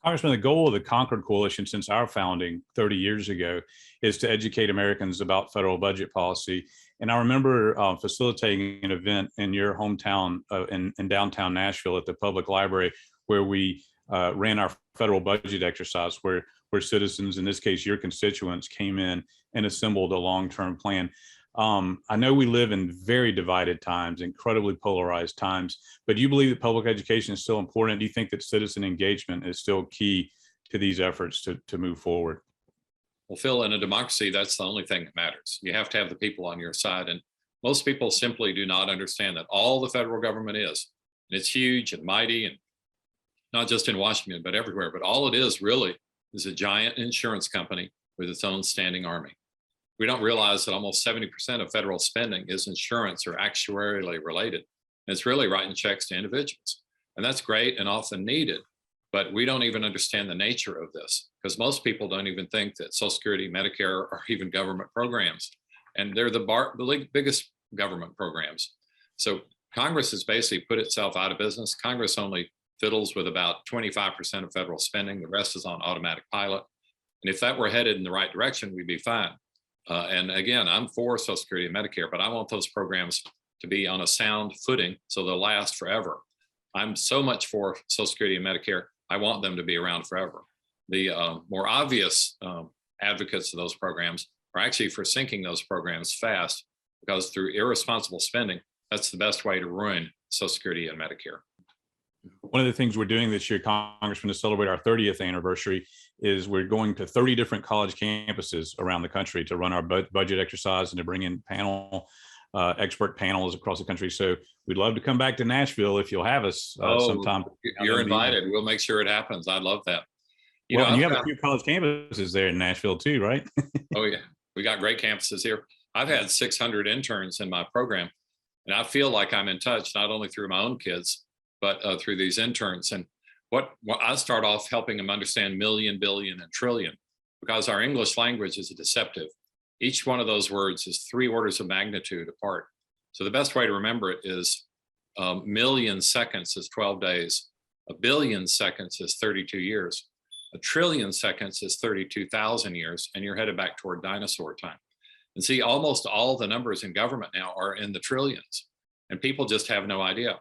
Congressman, the goal of the Concord Coalition since our founding 30 years ago is to educate Americans about federal budget policy. And I remember facilitating an event in your hometown in downtown Nashville at the public library where we ran our federal budget exercise where citizens, in this case, your constituents, came in and assembled a long-term plan. I know we live in very divided times, incredibly polarized times, but do you believe that public education is still important? Do you think that citizen engagement is still key to these efforts to move forward? Well, Phil, in a democracy, that's the only thing that matters. You have to have the people on your side. And most people simply do not understand that all the federal government is, and it's huge and mighty, and not just in Washington, but everywhere. But all it is really is a giant insurance company with its own standing army. We don't realize that almost 70% of federal spending is insurance or actuarially related. And it's really writing checks to individuals. And that's great and often needed, but we don't even understand the nature of this because most people don't even think that Social Security, Medicare, or even government programs. And they're the biggest government programs. So Congress has basically put itself out of business. Congress only fiddles with about 25% of federal spending. The rest is on automatic pilot. And if that were headed in the right direction, we'd be fine. And again, I'm for Social Security and Medicare, but I want those programs to be on a sound footing so they'll last forever. I'm so much for Social Security and Medicare, I want them to be around forever. The more obvious advocates of those programs are actually for sinking those programs fast because through irresponsible spending, that's the best way to ruin Social Security and Medicare. One of the things we're doing this year, Congressman, to celebrate our 30th anniversary is we're going to 30 different college campuses around the country to run our budget exercise and to bring in expert panels across the country. So we'd love to come back to Nashville if you'll have us sometime. You're invited. We'll make sure it happens. I'd love that. You have a few college campuses there in Nashville too, right? Oh yeah, we got great campuses here. I've had 600 interns in my program, and I feel like I'm in touch, not only through my own kids, but through these interns. And what I start off helping them understand million, billion, and trillion, because our English language is deceptive. Each one of those words is 3 orders of magnitude apart. So the best way to remember it is a million seconds is 12 days. A billion seconds is 32 years. A trillion seconds is 32,000 years, and you're headed back toward dinosaur time. And see, almost all the numbers in government now are in the trillions, and people just have no idea.